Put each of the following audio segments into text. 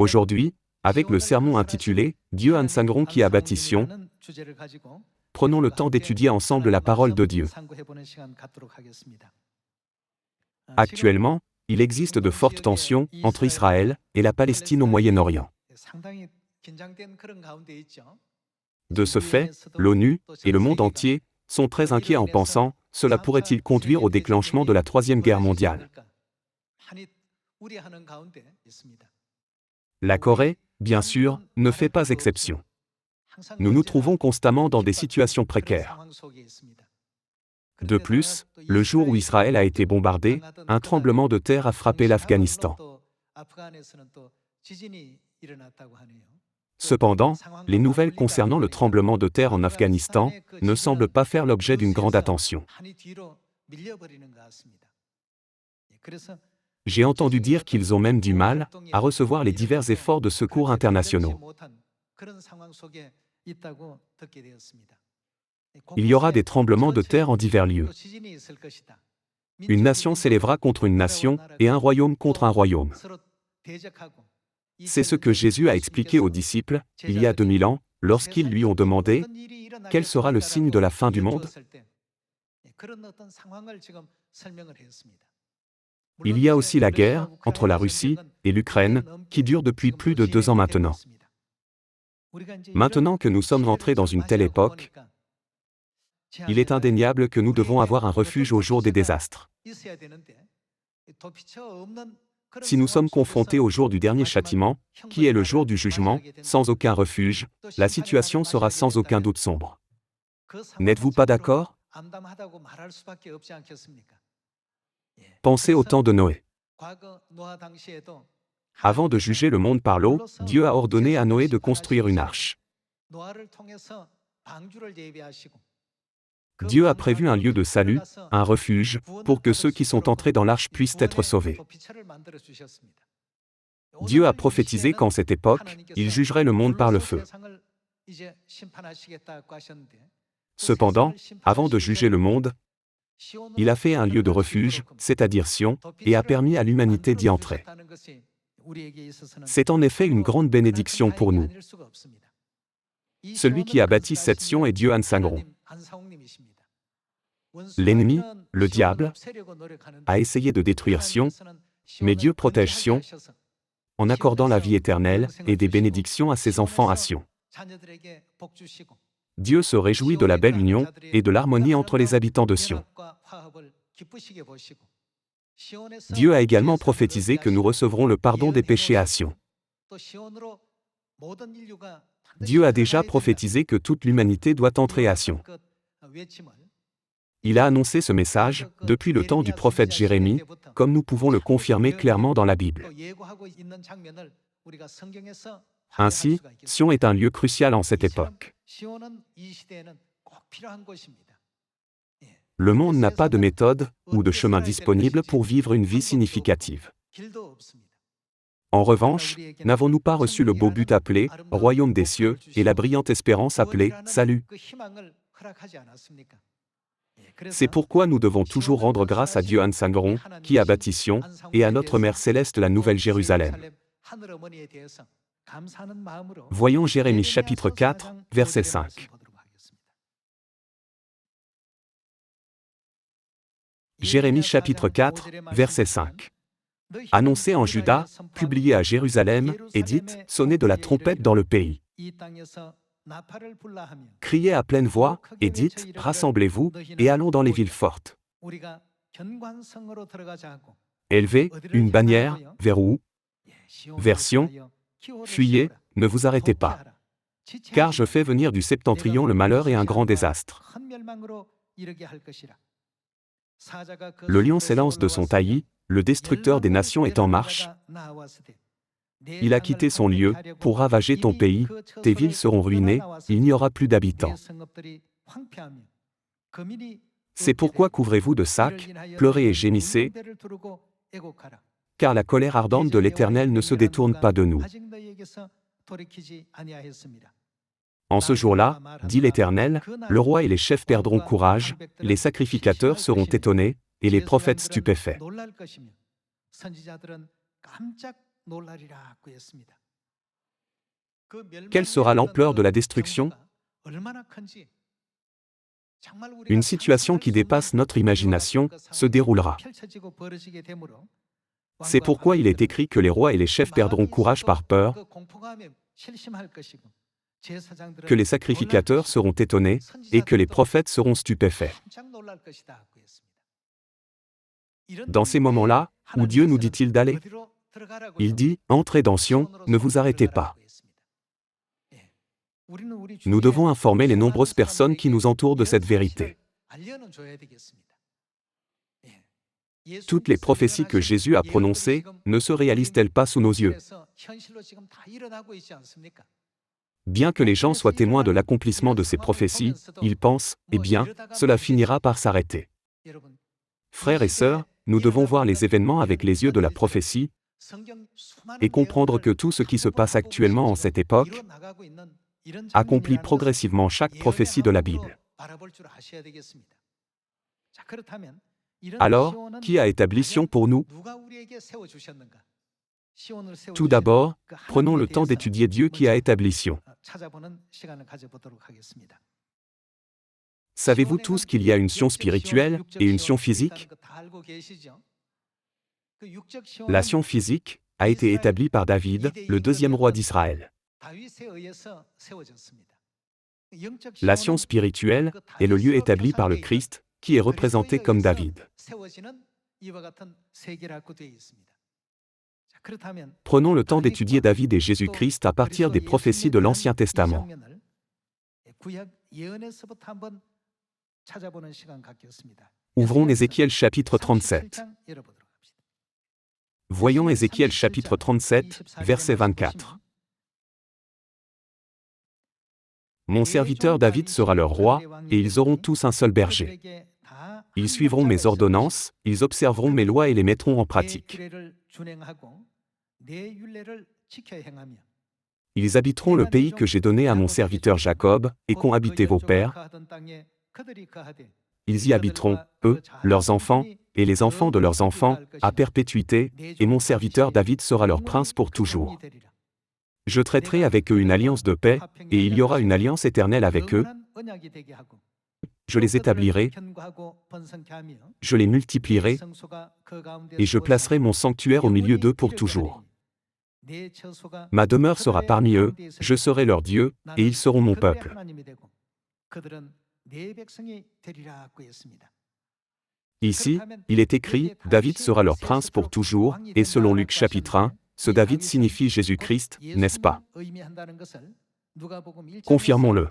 Aujourd'hui, avec le sermon intitulé « Dieu Ansangron qui a bâti Sion », prenons le temps d'étudier ensemble la parole de Dieu. Actuellement, il existe de fortes tensions entre Israël et la Palestine au Moyen-Orient. De ce fait, l'ONU et le monde entier sont très inquiets en pensant « Cela pourrait-il conduire au déclenchement de la Troisième Guerre mondiale ?» La Corée, bien sûr, ne fait pas exception. Nous nous trouvons constamment dans des situations précaires. De plus, le jour où Israël a été bombardé, un tremblement de terre a frappé l'Afghanistan. Cependant, les nouvelles concernant le tremblement de terre en Afghanistan ne semblent pas faire l'objet d'une grande attention. J'ai entendu dire qu'ils ont même du mal à recevoir les divers efforts de secours internationaux. Il y aura des tremblements de terre en divers lieux. Une nation s'élèvera contre une nation et un royaume contre un royaume. C'est ce que Jésus a expliqué aux disciples, il y a 2000 ans, lorsqu'ils lui ont demandé « Quel sera le signe de la fin du monde ?» Il y a aussi la guerre entre la Russie et l'Ukraine, qui dure depuis plus de 2 ans maintenant. Maintenant que nous sommes entrés dans une telle époque, il est indéniable que nous devons avoir un refuge au jour des désastres. Si nous sommes confrontés au jour du dernier châtiment, qui est le jour du jugement, sans aucun refuge, la situation sera sans aucun doute sombre. N'êtes-vous pas d'accord? Pensez au temps de Noé. Avant de juger le monde par l'eau, Dieu a ordonné à Noé de construire une arche. Dieu a prévu un lieu de salut, un refuge, pour que ceux qui sont entrés dans l'arche puissent être sauvés. Dieu a prophétisé qu'en cette époque, il jugerait le monde par le feu. Cependant, avant de juger le monde, il a fait un lieu de refuge, c'est-à-dire Sion, et a permis à l'humanité d'y entrer. C'est en effet une grande bénédiction pour nous. Celui qui a bâti cette Sion est Dieu Ansangron. L'ennemi, le diable, a essayé de détruire Sion, mais Dieu protège Sion en accordant la vie éternelle et des bénédictions à ses enfants à Sion. Dieu se réjouit de la belle union et de l'harmonie entre les habitants de Sion. Dieu a également prophétisé que nous recevrons le pardon des péchés à Sion. Dieu a déjà prophétisé que toute l'humanité doit entrer à Sion. Il a annoncé ce message, depuis le temps du prophète Jérémie, comme nous pouvons le confirmer clairement dans la Bible. Ainsi, Sion est un lieu crucial en cette époque. Le monde n'a pas de méthode ou de chemin disponible pour vivre une vie significative. En revanche, n'avons-nous pas reçu le beau but appelé « Royaume des cieux » et la brillante espérance appelée « Salut » ? C'est pourquoi nous devons toujours rendre grâce à Dieu Ansangron, qui a bâti Sion, et à notre Mère Céleste la Nouvelle Jérusalem. Voyons Jérémie chapitre 4, verset 5. Jérémie chapitre 4, verset 5. Annoncez en Juda, publiez à Jérusalem, et dites, sonnez de la trompette dans le pays. Criez à pleine voix, et dites, rassemblez-vous, et allons dans les villes fortes. Élevez une bannière, vers où? Vers Sion. Fuyez, ne vous arrêtez pas. Car je fais venir du septentrion le malheur et un grand désastre. Le lion s'élance de son taillis, le destructeur des nations est en marche. Il a quitté son lieu, pour ravager ton pays, tes villes seront ruinées, il n'y aura plus d'habitants. C'est pourquoi couvrez-vous de sacs, pleurez et gémissez, car la colère ardente de l'Éternel ne se détourne pas de nous. En ce jour-là, dit l'Éternel, le roi et les chefs perdront courage, les sacrificateurs seront étonnés, et les prophètes stupéfaits. Quelle sera l'ampleur de la destruction? Une situation qui dépasse notre imagination se déroulera. C'est pourquoi il est écrit que les rois et les chefs perdront courage par peur, que les sacrificateurs seront étonnés et que les prophètes seront stupéfaits. Dans ces moments-là, où Dieu nous dit-il d'aller? Il dit, entrez dans Sion, ne vous arrêtez pas. Nous devons informer les nombreuses personnes qui nous entourent de cette vérité. Toutes les prophéties que Jésus a prononcées ne se réalisent-elles pas sous nos yeux? Bien que les gens soient témoins de l'accomplissement de ces prophéties, ils pensent, eh bien, cela finira par s'arrêter. Frères et sœurs, nous devons voir les événements avec les yeux de la prophétie et comprendre que tout ce qui se passe actuellement en cette époque accomplit progressivement chaque prophétie de la Bible. Alors, qui a établi Sion pour nous? Tout d'abord, prenons le temps d'étudier Dieu qui a établi Sion. Savez-vous tous qu'il y a une Sion spirituelle et une Sion physique? La Sion physique a été établie par David, le deuxième roi d'Israël. La Sion spirituelle est le lieu établi par le Christ, qui est représenté comme David. Prenons le temps d'étudier David et Jésus-Christ à partir des prophéties de l'Ancien Testament. Ouvrons Ézéchiel chapitre 37. Voyons Ézéchiel chapitre 37, verset 24. Mon serviteur David sera leur roi, et ils auront tous un seul berger. Ils suivront mes ordonnances, ils observeront mes lois et les mettront en pratique. Ils habiteront le pays que j'ai donné à mon serviteur Jacob, et qu'ont habité vos pères. Ils y habiteront, eux, leurs enfants, et les enfants de leurs enfants, à perpétuité, et mon serviteur David sera leur prince pour toujours. Je traiterai avec eux une alliance de paix, et il y aura une alliance éternelle avec eux. Je les établirai, je les multiplierai, et je placerai mon sanctuaire au milieu d'eux pour toujours. Ma demeure sera parmi eux, je serai leur Dieu, et ils seront mon peuple. Ici, il est écrit, David sera leur prince pour toujours, et selon Luc chapitre 1, ce David signifie Jésus-Christ, n'est-ce pas? Confirmons-le.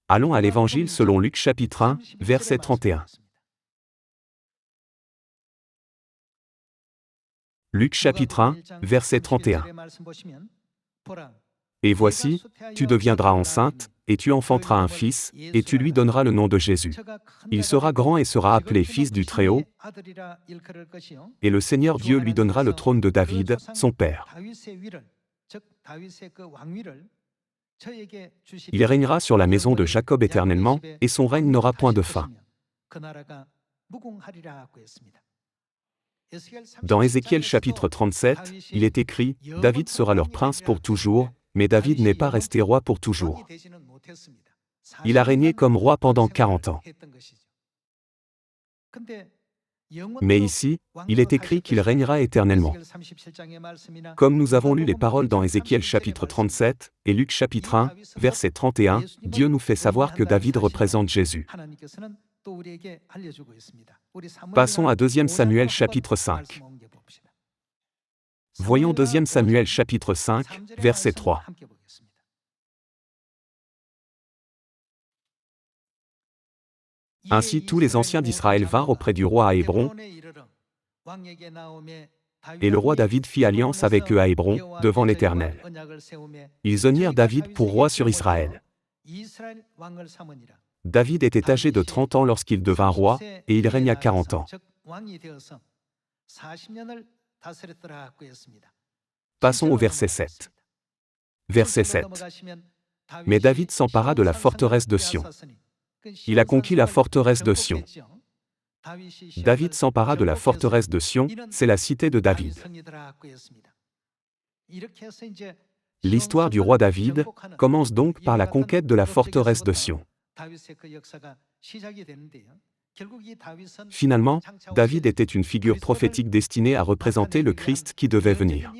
Allons à l'Évangile selon Luc chapitre 1, verset 31. Luc chapitre 1, verset 31. Et voici, tu deviendras enceinte, et tu enfanteras un fils, et tu lui donneras le nom de Jésus. Il sera grand et sera appelé Fils du Très-Haut, et le Seigneur Dieu lui donnera le trône de David, son père. Il régnera sur la maison de Jacob éternellement, et son règne n'aura point de fin. Dans Ézéchiel chapitre 37, il est écrit, David sera leur prince pour toujours, mais David n'est pas resté roi pour toujours. Il a régné comme roi pendant 40 ans. Mais ici, il est écrit qu'il régnera éternellement. Comme nous avons lu les paroles dans Ézéchiel chapitre 37 et Luc chapitre 1, verset 31, Dieu nous fait savoir que David représente Jésus. Passons à 2 Samuel chapitre 5. Voyons 2 Samuel chapitre 5, verset 3. Ainsi tous les anciens d'Israël vinrent auprès du roi à Hébron, et le roi David fit alliance avec eux à Hébron, devant l'Éternel. Ils honnirent David pour roi sur Israël. David était âgé de 30 ans lorsqu'il devint roi, et il régna 40 ans. Passons au verset 7. Verset 7. Mais David s'empara de la forteresse de Sion. Il a conquis la forteresse de Sion. David s'empara de la forteresse de Sion, c'est la cité de David. L'histoire du roi David commence donc par la conquête de la forteresse de Sion. Finalement, David était une figure prophétique destinée à représenter le Christ qui devait venir.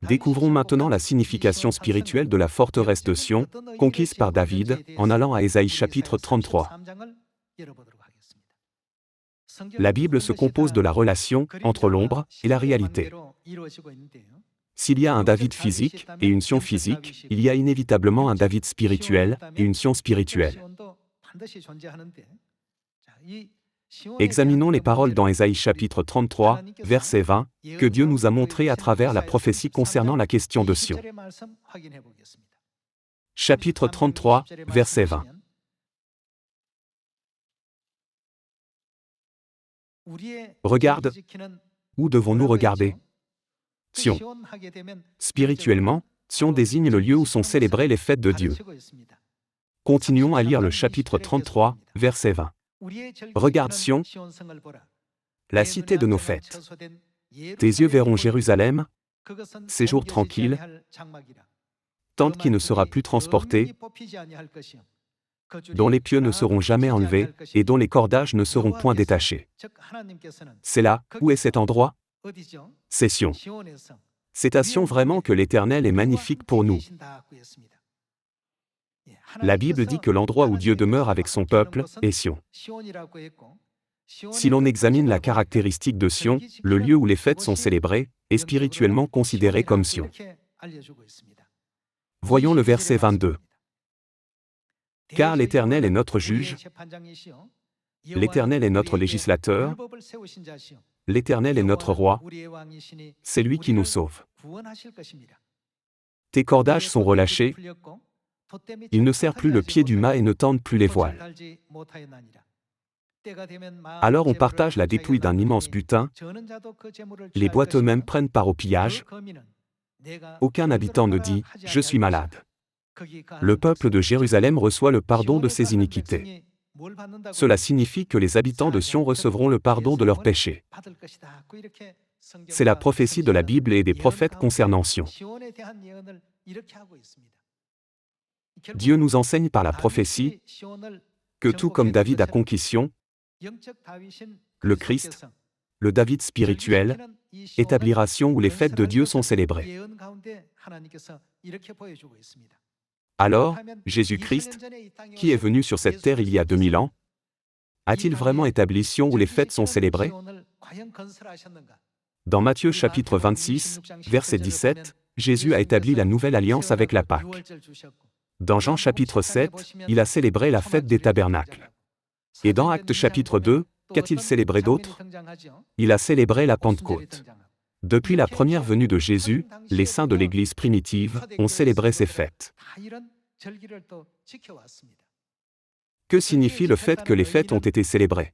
Découvrons maintenant la signification spirituelle de la forteresse de Sion, conquise par David, en allant à Ésaïe chapitre 33. La Bible se compose de la relation entre l'ombre et la réalité. S'il y a un David physique et une Sion physique, il y a inévitablement un David spirituel et une Sion spirituelle. Examinons les paroles dans Ésaïe chapitre 33, verset 20, que Dieu nous a montrées à travers la prophétie concernant la question de Sion. Chapitre 33, verset 20. Regarde, où devons-nous regarder? Sion. Spirituellement, Sion désigne le lieu où sont célébrées les fêtes de Dieu. Continuons à lire le chapitre 33, verset 20. Regarde Sion, la cité de nos fêtes. Tes yeux verront Jérusalem, séjour tranquille, tente qui ne sera plus transportée, dont les pieux ne seront jamais enlevés, et dont les cordages ne seront point détachés. C'est là, où est cet endroit? C'est Sion. C'est à Sion vraiment que l'Éternel est magnifique pour nous. La Bible dit que l'endroit où Dieu demeure avec son peuple est Sion. Si l'on examine la caractéristique de Sion, le lieu où les fêtes sont célébrées est spirituellement considéré comme Sion. Voyons le verset 22. Car l'Éternel est notre juge, l'Éternel est notre législateur, l'Éternel est notre roi, c'est lui qui nous sauve. Tes cordages sont relâchés, il ne serre plus le pied du mât et ne tendent plus les voiles. Alors on partage la dépouille d'un immense butin, les boîtes eux-mêmes prennent part au pillage, aucun habitant ne dit « Je suis malade ». Le peuple de Jérusalem reçoit le pardon de ses iniquités. Cela signifie que les habitants de Sion recevront le pardon de leurs péchés. C'est la prophétie de la Bible et des prophètes concernant Sion. Dieu nous enseigne par la prophétie que tout comme David a conquis Sion, le Christ, le David spirituel, établira Sion où les fêtes de Dieu sont célébrées. Alors, Jésus-Christ, qui est venu sur cette terre il y a 2000 ans, a-t-il vraiment établi Sion où les fêtes sont célébrées? Dans Matthieu chapitre 26, verset 17, Jésus a établi la nouvelle alliance avec la Pâque. Dans Jean chapitre 7, il a célébré la fête des tabernacles. Et dans Actes chapitre 2, qu'a-t-il célébré d'autre? Il a célébré la Pentecôte. Depuis la première venue de Jésus, les saints de l'Église primitive ont célébré ces fêtes. Que signifie le fait que les fêtes ont été célébrées?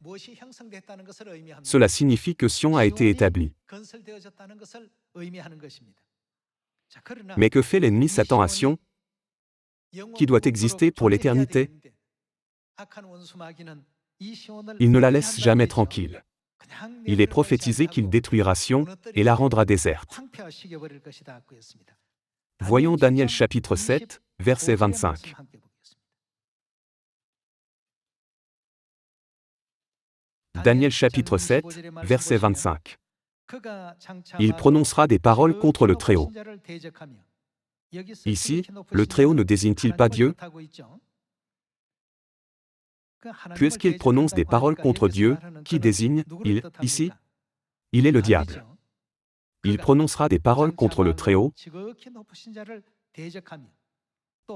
Cela signifie que Sion a été établi. Mais que fait l'ennemi Satan à Sion, qui doit exister pour l'éternité? Il ne la laisse jamais tranquille. Il est prophétisé qu'il détruira Sion et la rendra déserte. Voyons Daniel chapitre 7, verset 25. Daniel chapitre 7, verset 25. Il prononcera des paroles contre le Très-Haut. Ici, le Très-Haut ne désigne-t-il pas Dieu? Puisqu'il prononce des paroles contre Dieu, qui désigne, ici? Il est le diable. Il prononcera des paroles contre le Très-Haut.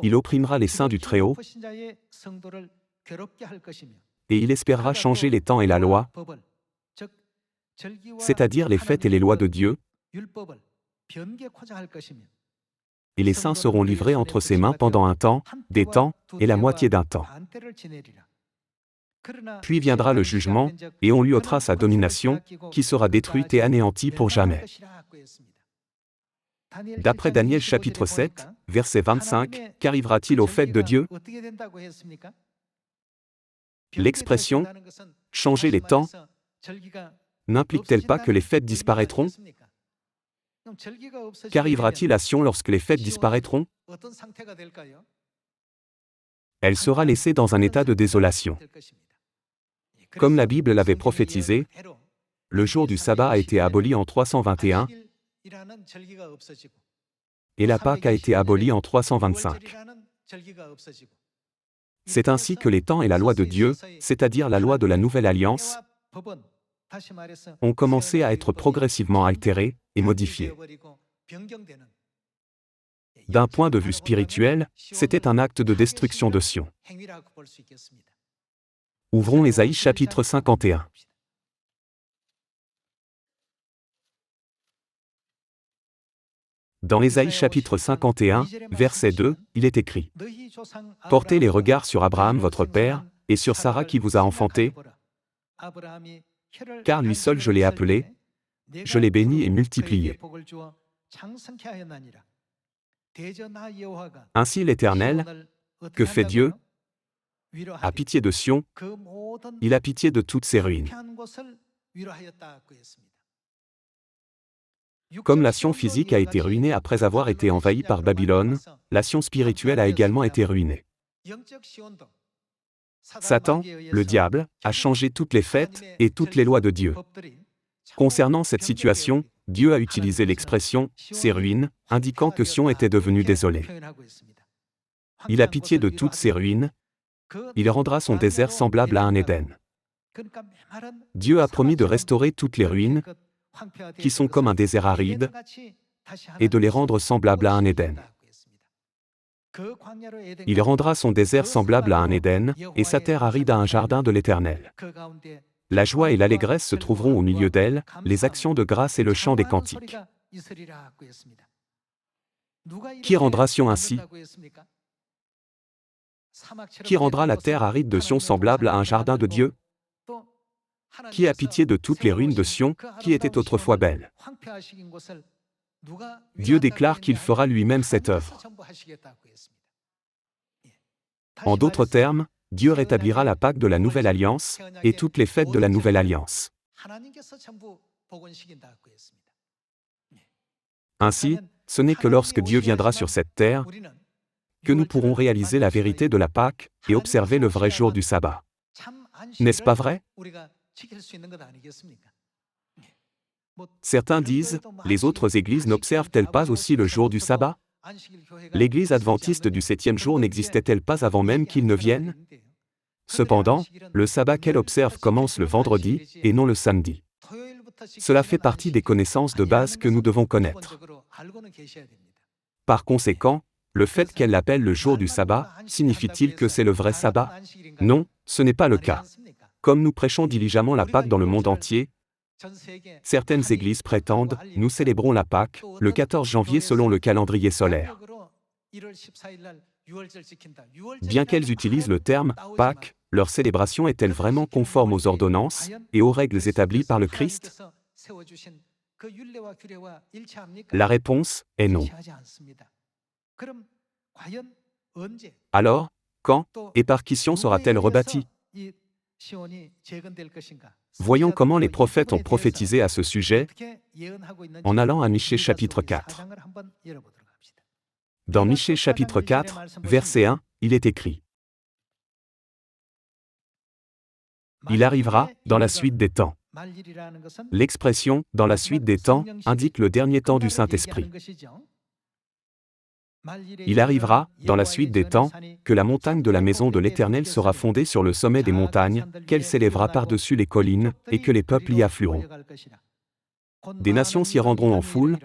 Il opprimera les saints du Très-Haut. Et il espérera changer les temps et la loi, c'est-à-dire les fêtes et les lois de Dieu. Et les saints seront livrés entre ses mains pendant un temps, des temps, et la moitié d'un temps. Puis viendra le jugement, et on lui ôtera sa domination, qui sera détruite et anéantie pour jamais. D'après Daniel chapitre 7, verset 25, qu'arrivera-t-il aux fêtes de Dieu? L'expression « changer les temps » n'implique-t-elle pas que les fêtes disparaîtront? Qu'arrivera-t-il à Sion lorsque les fêtes disparaîtront? Elle sera laissée dans un état de désolation. Comme la Bible l'avait prophétisé, le jour du sabbat a été aboli en 321 et la Pâque a été abolie en 325. C'est ainsi que les temps et la loi de Dieu, c'est-à-dire la loi de la Nouvelle Alliance, ont commencé à être progressivement altérés et modifiés. D'un point de vue spirituel, c'était un acte de destruction de Sion. Ouvrons Ésaïe chapitre 51. Dans Ésaïe chapitre 51, verset 2, il est écrit: « Portez les regards sur Abraham votre père, et sur Sarah qui vous a enfanté, car lui seul je l'ai appelé, je l'ai béni et multiplié. Ainsi l'Éternel, que fait Dieu, a pitié de Sion, il a pitié de toutes ses ruines. » Comme la Sion physique a été ruinée après avoir été envahie par Babylone, la Sion spirituelle a également été ruinée. Satan, le diable, a changé toutes les fêtes et toutes les lois de Dieu. Concernant cette situation, Dieu a utilisé l'expression « ses ruines », indiquant que Sion était devenue désolée. Il a pitié de toutes ses ruines, il rendra son désert semblable à un Éden. Dieu a promis de restaurer toutes les ruines, qui sont comme un désert aride, et de les rendre semblables à un Éden. Il rendra son désert semblable à un Éden, et sa terre aride à un jardin de l'Éternel. La joie et l'allégresse se trouveront au milieu d'elle, les actions de grâce et le chant des cantiques. Qui rendra Sion ainsi? Qui rendra la terre aride de Sion semblable à un jardin de Dieu? Qui a pitié de toutes les ruines de Sion, qui étaient autrefois belles? Dieu déclare qu'il fera lui-même cette œuvre. En d'autres termes, Dieu rétablira la Pâque de la Nouvelle Alliance et toutes les fêtes de la Nouvelle Alliance. Ainsi, ce n'est que lorsque Dieu viendra sur cette terre que nous pourrons réaliser la vérité de la Pâque et observer le vrai jour du sabbat. N'est-ce pas vrai? Certains disent, les autres églises n'observent-elles pas aussi le jour du sabbat? L'église adventiste du 7e jour n'existait-elle pas avant même qu'il ne vienne? Cependant, le sabbat qu'elle observe commence le vendredi et non le samedi. Cela fait partie des connaissances de base que nous devons connaître. Par conséquent, le fait qu'elle l'appelle le jour du sabbat, signifie-t-il que c'est le vrai sabbat? Non, ce n'est pas le cas. Comme nous prêchons diligemment la Pâque dans le monde entier, certaines églises prétendent « Nous célébrons la Pâque, le 14 janvier selon le calendrier solaire ». Bien qu'elles utilisent le terme « Pâque », leur célébration est-elle vraiment conforme aux ordonnances et aux règles établies par le Christ? La réponse est non. Alors, quand et par qui Sion sera-t-elle rebâtie? Voyons comment les prophètes ont prophétisé à ce sujet en allant à Michée chapitre 4. Dans Michée chapitre 4, verset 1, il est écrit: « Il arrivera, dans la suite des temps. » L'expression « dans la suite des temps » indique le dernier temps du Saint-Esprit. Il arrivera, dans la suite des temps, que la montagne de la maison de l'Éternel sera fondée sur le sommet des montagnes, qu'elle s'élèvera par-dessus les collines, et que les peuples y afflueront. Des nations s'y rendront en foule,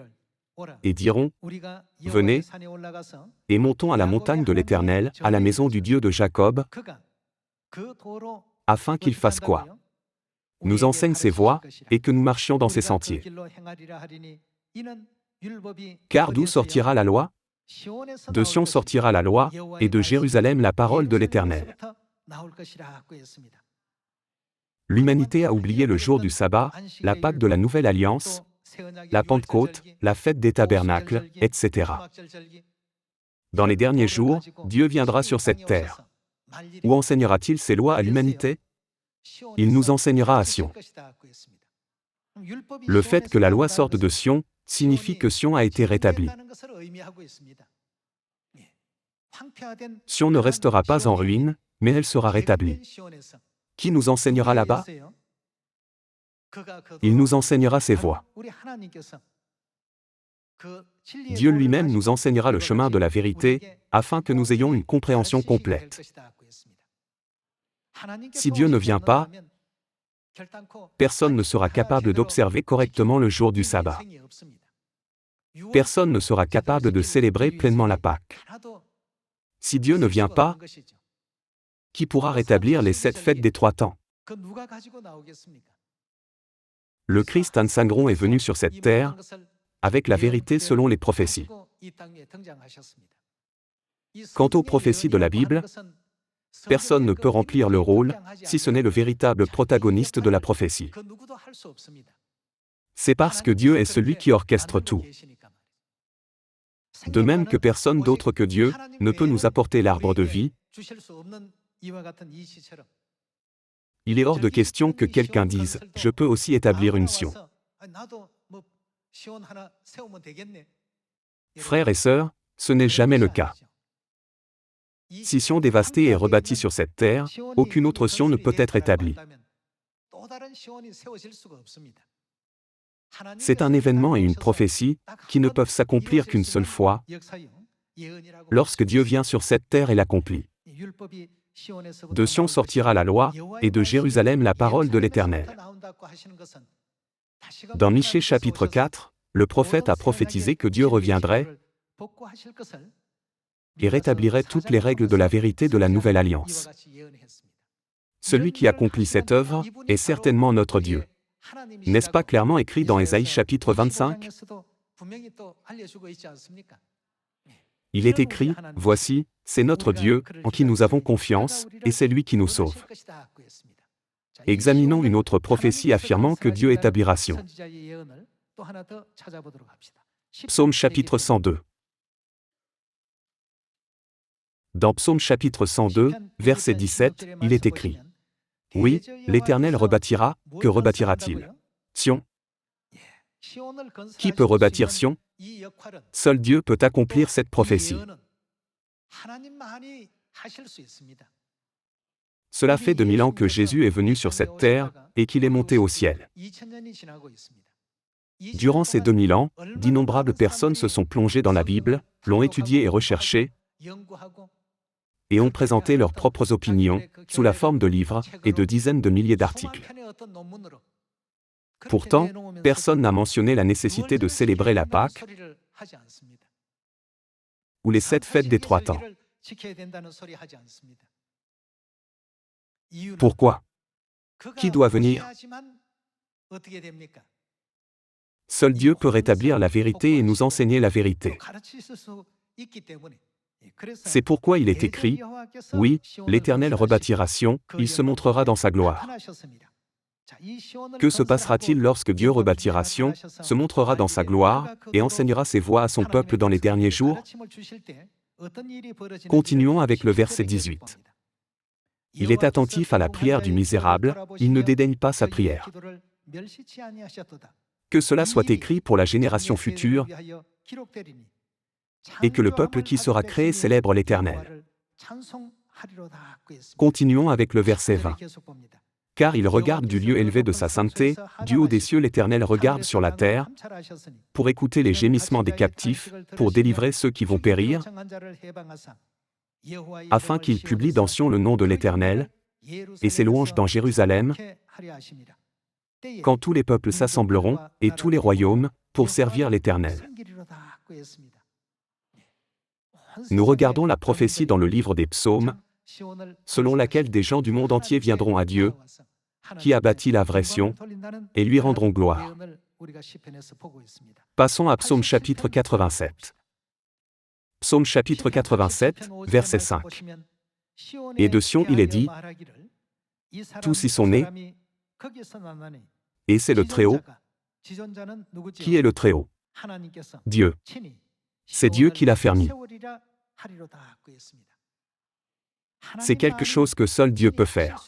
et diront: « Venez, et montons à la montagne de l'Éternel, à la maison du Dieu de Jacob, afin qu'il fasse quoi? Nous enseigne ses voies, et que nous marchions dans ses sentiers. Car d'où sortira la loi? De Sion sortira la loi, et de Jérusalem la parole de l'Éternel. » L'humanité a oublié le jour du sabbat, la Pâque de la Nouvelle Alliance, la Pentecôte, la fête des tabernacles, etc. Dans les derniers jours, Dieu viendra sur cette terre. Où enseignera-t-il ses lois à l'humanité? Il nous enseignera à Sion. Le fait que la loi sorte de Sion signifie que Sion a été rétabli. Sion ne restera pas en ruine, mais elle sera rétablie. Qui nous enseignera là-bas? Il nous enseignera ses voies. Dieu lui-même nous enseignera le chemin de la vérité, afin que nous ayons une compréhension complète. Si Dieu ne vient pas, personne ne sera capable d'observer correctement le jour du sabbat. Personne ne sera capable de célébrer pleinement la Pâque. Si Dieu ne vient pas, qui pourra rétablir les 7 fêtes des 3 temps? Le Christ Ansangron est venu sur cette terre avec la vérité selon les prophéties. Quant aux prophéties de la Bible, personne ne peut remplir le rôle si ce n'est le véritable protagoniste de la prophétie. C'est parce que Dieu est celui qui orchestre tout. De même que personne d'autre que Dieu ne peut nous apporter l'arbre de vie, il est hors de question que quelqu'un dise « Je peux aussi établir une Sion ». Frères et sœurs, ce n'est jamais le cas. Si Sion dévastée est rebâtie sur cette terre, aucune autre Sion ne peut être établie. C'est un événement et une prophétie qui ne peuvent s'accomplir qu'une seule fois, lorsque Dieu vient sur cette terre et l'accomplit. De Sion sortira la loi, et de Jérusalem la parole de l'Éternel. Dans Michée chapitre 4, le prophète a prophétisé que Dieu reviendrait et rétablirait toutes les règles de la vérité de la nouvelle alliance. Celui qui accomplit cette œuvre est certainement notre Dieu. N'est-ce pas clairement écrit dans Ésaïe chapitre 25? Il est écrit, « Voici, c'est notre Dieu, en qui nous avons confiance, et c'est lui qui nous sauve. » Examinons une autre prophétie affirmant que Dieu établira Sion. Psaume chapitre 102. Dans Psaume chapitre 102, verset 17, il est écrit: « Oui, l'Éternel rebâtira, que rebâtira-t-il? Sion. Qui peut rebâtir Sion? Seul Dieu peut accomplir cette prophétie. » Cela fait 2000 ans que Jésus est venu sur cette terre et qu'il est monté au ciel. Durant ces 2000 ans, d'innombrables personnes se sont plongées dans la Bible, l'ont étudiée et recherchée, et ont présenté leurs propres opinions, sous la forme de livres et de dizaines de milliers d'articles. Pourtant, personne n'a mentionné la nécessité de célébrer la Pâque ou les 7 fêtes des 3 temps. Pourquoi? Qui doit venir? Seul Dieu peut rétablir la vérité et nous enseigner la vérité. C'est pourquoi il est écrit, « Oui, l'Éternel rebâtira Sion, il se montrera dans sa gloire. » Que se passera-t-il lorsque Dieu rebâtira Sion, se montrera dans sa gloire, et enseignera ses voies à son peuple dans les derniers jours? Continuons avec le verset 18. Il est attentif à la prière du misérable, il ne dédaigne pas sa prière. Que cela soit écrit pour la génération future, et que le peuple qui sera créé célèbre l'Éternel. Continuons avec le verset 20. Car il regarde du lieu élevé de sa sainteté, du haut des cieux l'Éternel regarde sur la terre, pour écouter les gémissements des captifs, pour délivrer ceux qui vont périr, afin qu'il publie dans Sion le nom de l'Éternel, et ses louanges dans Jérusalem, quand tous les peuples s'assembleront, et tous les royaumes, pour servir l'Éternel. Nous regardons la prophétie dans le livre des Psaumes, selon laquelle des gens du monde entier viendront à Dieu, qui a bâti la vraie Sion, et lui rendront gloire. Passons à Psaume chapitre 87. Psaume chapitre 87, verset 5. Et de Sion il est dit, tous y sont nés, et c'est le Très-Haut. Qui est le Très-Haut? Dieu. C'est Dieu qui l'a fermé. C'est quelque chose que seul Dieu peut faire.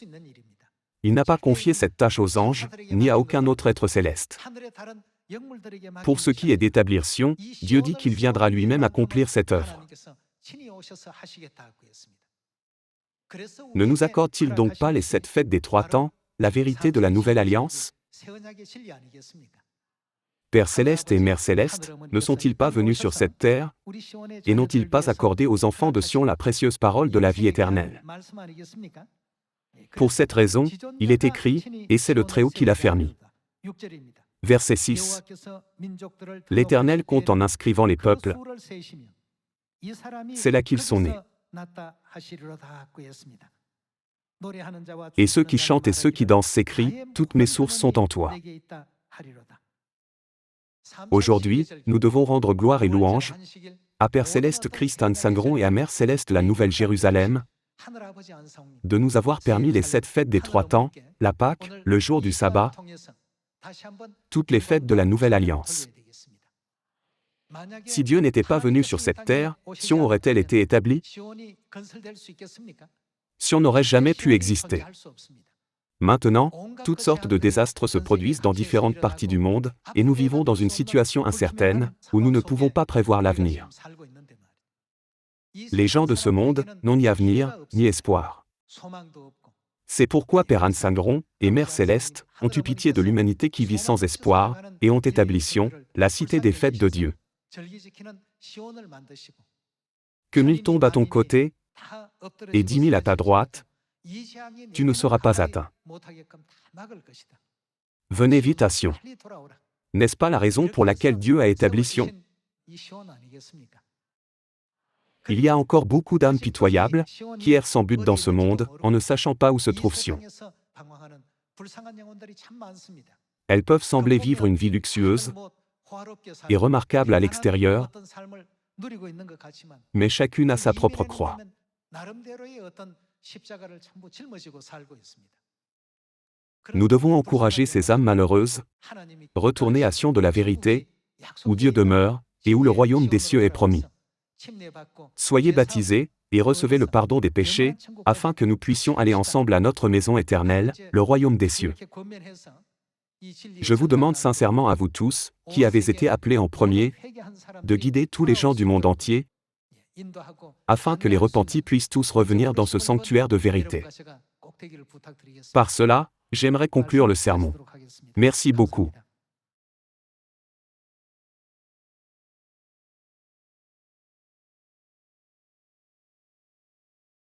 Il n'a pas confié cette tâche aux anges, ni à aucun autre être céleste. Pour ce qui est d'établir Sion, Dieu dit qu'il viendra lui-même accomplir cette œuvre. Ne nous accorde-t-il donc pas les 7 fêtes des 3 temps, la vérité de la nouvelle alliance? Père céleste et Mère céleste, ne sont-ils pas venus sur cette terre, et n'ont-ils pas accordé aux enfants de Sion la précieuse parole de la vie éternelle? Pour cette raison, il est écrit, et c'est le Très-Haut qui l'a fermi. Verset 6. L'Éternel compte en inscrivant les peuples. C'est là qu'ils sont nés. Et ceux qui chantent et ceux qui dansent s'écrient, toutes mes sources sont en toi. Aujourd'hui, nous devons rendre gloire et louange à Père céleste Christ An-Sangron et à Mère céleste la Nouvelle Jérusalem, de nous avoir permis les 7 fêtes des 3 temps, la Pâque, le jour du sabbat, toutes les fêtes de la Nouvelle Alliance. Si Dieu n'était pas venu sur cette terre, Sion aurait-elle été établie? Sion n'aurait jamais pu exister. Maintenant, toutes sortes de désastres se produisent dans différentes parties du monde, et nous vivons dans une situation incertaine, où nous ne pouvons pas prévoir l'avenir. Les gens de ce monde n'ont ni avenir, ni espoir. C'est pourquoi Père An-Sangron et Mère Céleste ont eu pitié de l'humanité qui vit sans espoir, et ont établi Sion, la cité des fêtes de Dieu. Que 1000 tombent à ton côté, et 10 000 à ta droite, tu ne seras pas atteint. Venez vite à Sion. N'est-ce pas la raison pour laquelle Dieu a établi Sion? Il y a encore beaucoup d'âmes pitoyables, qui errent sans but dans ce monde, en ne sachant pas où se trouve Sion. Elles peuvent sembler vivre une vie luxueuse et remarquable à l'extérieur, mais chacune a sa propre croix. Nous devons encourager ces âmes malheureuses, retourner à Sion de la vérité, où Dieu demeure, et où le royaume des cieux est promis. Soyez baptisés, et recevez le pardon des péchés, afin que nous puissions aller ensemble à notre maison éternelle, le royaume des cieux. Je vous demande sincèrement à vous tous, qui avez été appelés en premier, de guider tous les gens du monde entier, afin que les repentis puissent tous revenir dans ce sanctuaire de vérité. Par cela, j'aimerais conclure le sermon. Merci beaucoup.